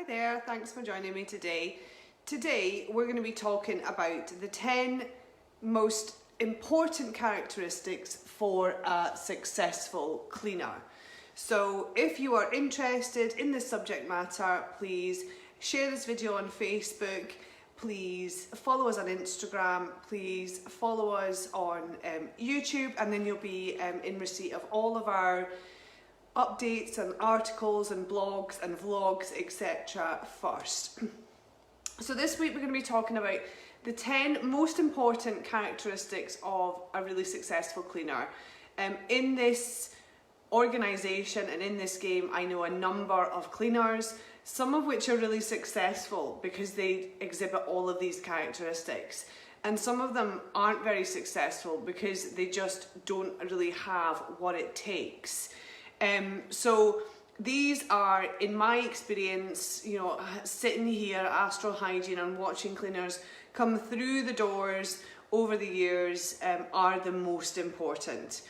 there, thanks for joining me today. Today we're going to be talking about the 10 most important characteristics for a successful cleaner. So if you are interested in this subject matter, please share this video on Facebook, please follow us on Instagram, please follow us on YouTube, and then you'll be in receipt of all of our updates and articles and blogs and vlogs, etc. first. So this week we're going to be talking about the 10 most important characteristics of a really successful cleaner. In this organisation and in this game, I know a number of cleaners, some of which are really successful because they exhibit all of these characteristics, and some of them aren't very successful because they just don't really have what it takes. So these are, in my experience, you know, sitting here at Astral Hygiene and watching cleaners come through the doors over the years, are the most important.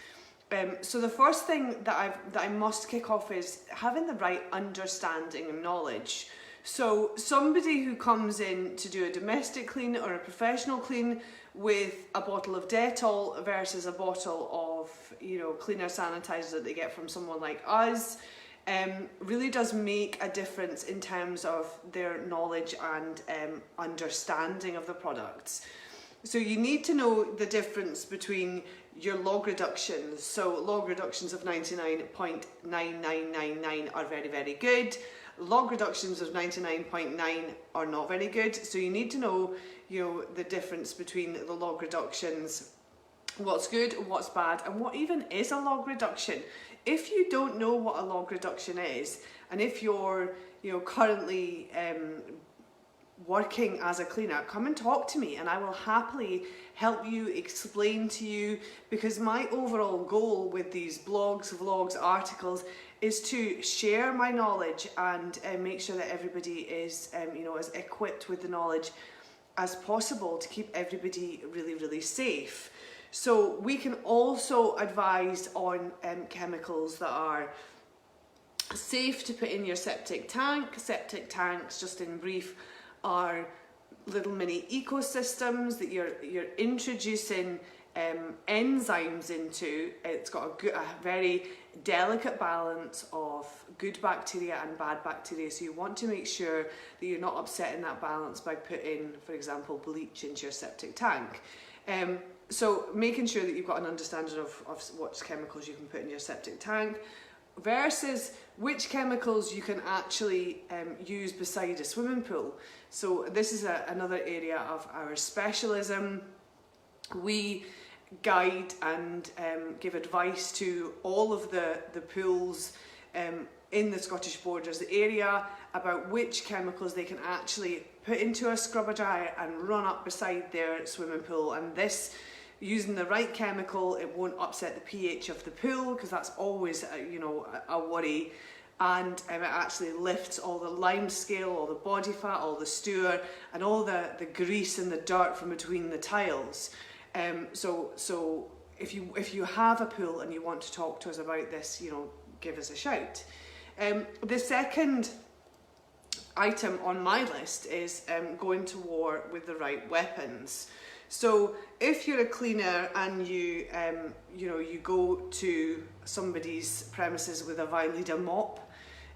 So the first thing that I must kick off is having the right understanding and knowledge. So somebody who comes in to do a domestic clean or a professional clean with a bottle of Dettol versus a bottle of, you know, cleaner sanitizer that they get from someone like us, really does make a difference in terms of their knowledge and understanding of the products. So you need to know the difference between your log reductions. So log reductions of 99.9999 are very, very good. Log reductions of 99.9 are not very good. So you need to know, you know, the difference between the log reductions, what's good, what's bad, and what even is a log reduction. If you don't know what a log reduction is, and if you're, you know, currently working as a cleaner, come and talk to me and I will happily help you, explain to you, because my overall goal with these blogs, vlogs, articles is to share my knowledge and make sure that everybody is you know, as equipped with the knowledge as possible to keep everybody really, really safe. So we can also advise on chemicals that are safe to put in your septic tank. Septic tanks, just in brief, are little mini ecosystems that you're introducing enzymes into. It's got a very delicate balance of good bacteria and bad bacteria, so you want to make sure that you're not upsetting that balance by putting, for example, bleach into your septic tank. So making sure that you've got an understanding of what chemicals you can put in your septic tank versus which chemicals you can actually use beside a swimming pool. So this is another area of our specialism. We guide and give advice to all of the pools in the Scottish Borders area about which chemicals they can actually put into a scrubber dryer and run up beside their swimming pool. And this, using the right chemical, it won't upset the pH of the pool, because that's always you know, a worry, and it actually lifts all the lime scale, all the body fat, all the stour, and all the grease and the dirt from between the tiles. So if you have a pool and you want to talk to us about this, you know, give us a shout. The second item on my list is going to war with the right weapons. So if you're a cleaner and you know, you go to somebody's premises with a Vileda mop,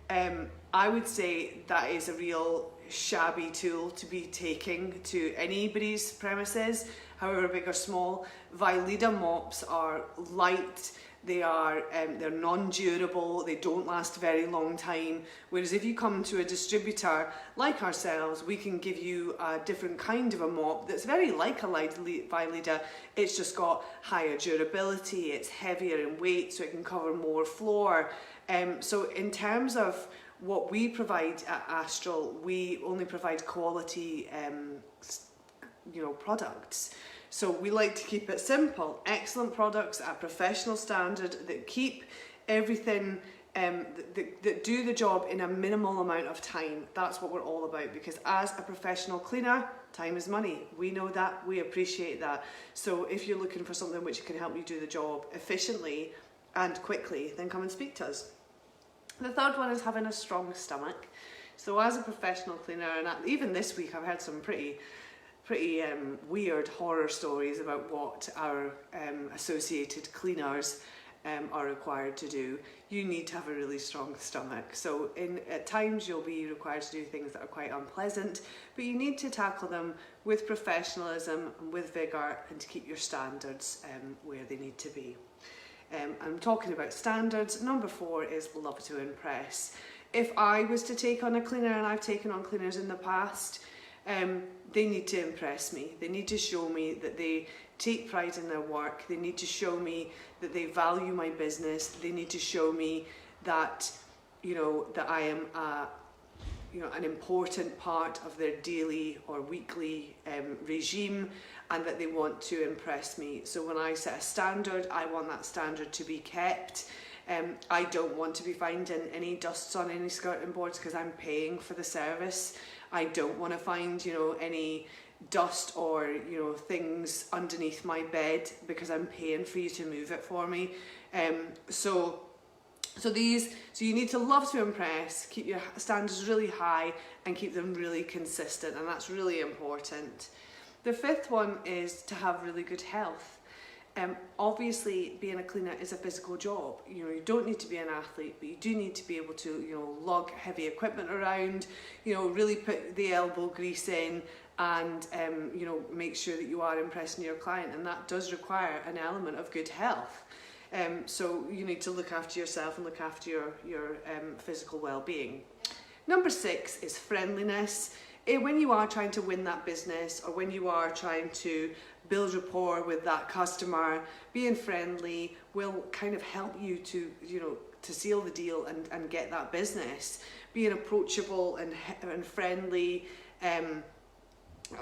I would say that is a real shabby tool to be taking to anybody's premises, however big or small. Vileda mops are light, they're non-durable, they don't last a very long time, whereas if you come to a distributor like ourselves, we can give you a different kind of a mop that's very like a Vileda. It's just got higher durability, it's heavier in weight, so it can cover more floor. So in terms of what we provide at Astral, we only provide quality you know, products. So we like to keep it simple, excellent products at a professional standard that keep everything, that do the job in a minimal amount of time. That's what we're all about, because as a professional cleaner, time is money. We know that, we appreciate that. So if you're looking for something which can help you do the job efficiently and quickly, then come and speak to us. The third one is having a strong stomach. So as a professional cleaner, and even this week I've had some pretty weird horror stories about what our associated cleaners are required to do. You need to have a really strong stomach. So at times you'll be required to do things that are quite unpleasant, but you need to tackle them with professionalism and with vigour, and to keep your standards where they need to be. I'm talking about standards. Number 4 is love to impress. If I was to take on a cleaner, and I've taken on cleaners in the past, they need to impress me. They need to show me that they take pride in their work. They need to show me that they value my business. They need to show me that, that I am an important part of their daily or weekly regime, and that they want to impress me. So when I set a standard, I want that standard to be kept. I don't want to be finding any dusts on any skirting boards because I'm paying for the service. I don't want to find, any dust or, things underneath my bed because I'm paying for you to move it for me. So you need to love to impress, keep your standards really high and keep them really consistent, and that's really important. The 5th one is to have really good health. Obviously being a cleaner is a physical job. You don't need to be an athlete, but you do need to be able to, lug heavy equipment around, really put the elbow grease in, and make sure that you are impressing your client, and that does require an element of good health. So you need to look after yourself and look after your physical well-being. Number 6 is friendliness. When you are trying to win that business, or when you are trying to build rapport with that customer, being friendly will kind of help you to seal the deal and get that business. Being approachable and friendly.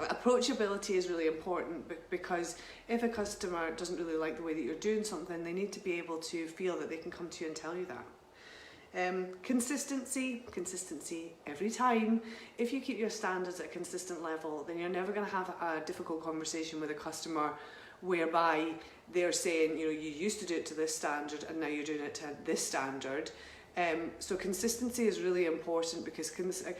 Approachability is really important, because if a customer doesn't really like the way that you're doing something, they need to be able to feel that they can come to you and tell you that. Consistency every time. If you keep your standards at a consistent level, then you're never going to have a difficult conversation with a customer whereby they're saying, you used to do it to this standard and now you're doing it to this standard. So consistency is really important, because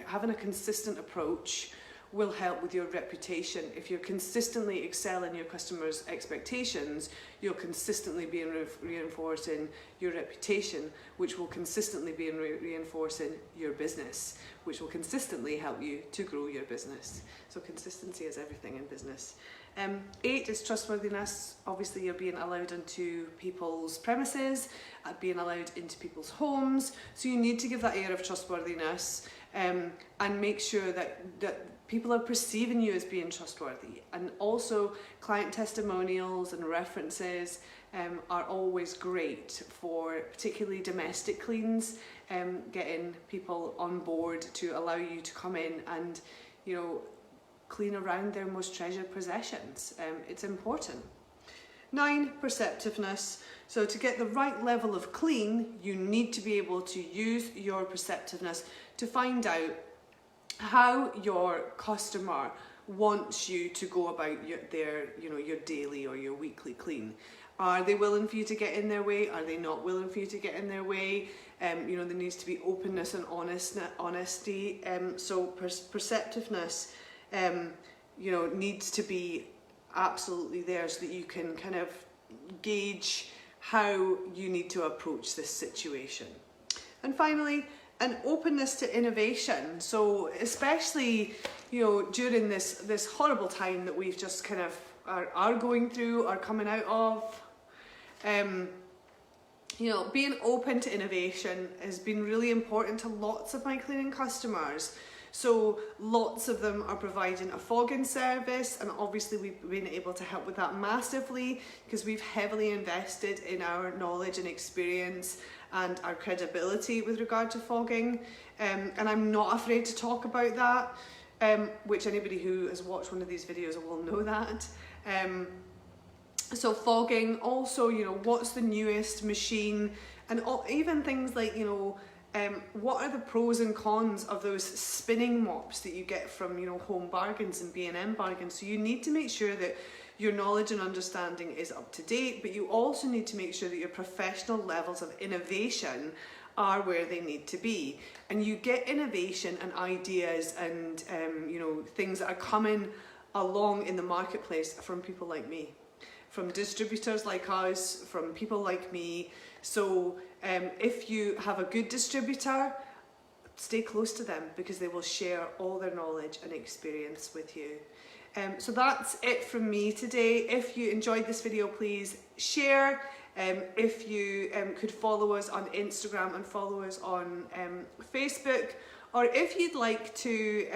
having a consistent approach will help with your reputation. If you're consistently excelling your customers' expectations, you'll consistently be reinforcing your reputation, which will consistently be reinforcing your business, which will consistently help you to grow your business. So consistency is everything in business. 8 is trustworthiness. Obviously you're being allowed into people's premises, being allowed into people's homes, so you need to give that air of trustworthiness, and make sure that people are perceiving you as being trustworthy. And also client testimonials and references are always great for particularly domestic cleans, getting people on board to allow you to come in and clean around their most treasured possessions. It's important. 9, perceptiveness. So to get the right level of clean, you need to be able to use your perceptiveness to find out how your customer wants you to go about your daily or your weekly clean. Are they willing for you to get in their way? Are they not willing for you to get in their way? There needs to be openness and honesty. So perceptiveness, needs to be absolutely there, so that you can kind of gauge how you need to approach this situation. And finally, an openness to innovation. So especially, during this horrible time that we've just kind of are going through, are coming out of, being open to innovation has been really important to lots of my cleaning customers. So lots of them are providing a fogging service, and obviously we've been able to help with that massively, because we've heavily invested in our knowledge and experience and our credibility with regard to fogging, and I'm not afraid to talk about that, which anybody who has watched one of these videos will know that. So fogging, also, what's the newest machine, and even things like, what are the pros and cons of those spinning mops that you get from, Home Bargains and B&M Bargains. So you need to make sure that your knowledge and understanding is up to date, but you also need to make sure that your professional levels of innovation are where they need to be. And you get innovation and ideas and you know, things that are coming along in the marketplace from people like me, from distributors like us, from people like me. So if you have a good distributor, stay close to them, because they will share all their knowledge and experience with you. So that's it from me today. If you enjoyed this video, please share. If you could follow us on Instagram and follow us on Facebook, or if you'd like to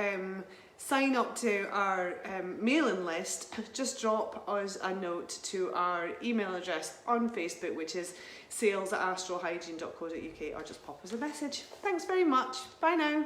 sign up to our mailing list, just drop us a note to our email address on Facebook, which is sales@astralhygiene.co.uk, or just pop us a message. Thanks very much. Bye now.